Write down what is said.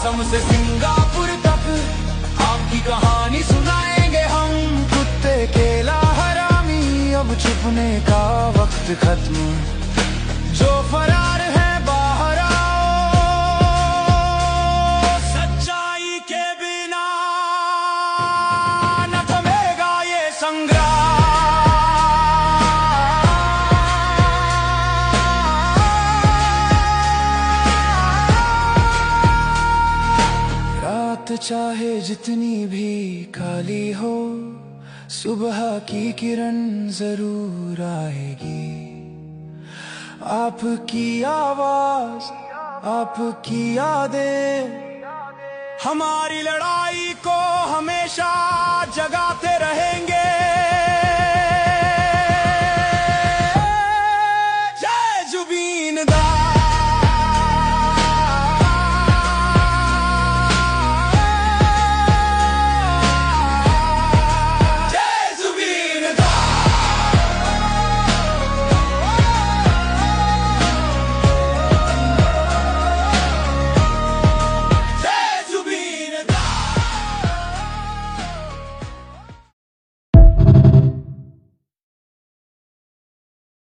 असम से सिंगापुर तक आपकी कहानी सुनाएंगे हम। कुत्ते केला हरामी, अब छुपने का वक्त खत्म, जो फरार है बाहर आओ, सच्चाई के बिना न थमेगा ये संग्राम। रात चाहे जितनी भी काली हो, सुबह की किरण जरूर आएगी। आपकी आवाज, आपकी यादें हमारी लड़ाई को हमेशा जगाते रहेंगे।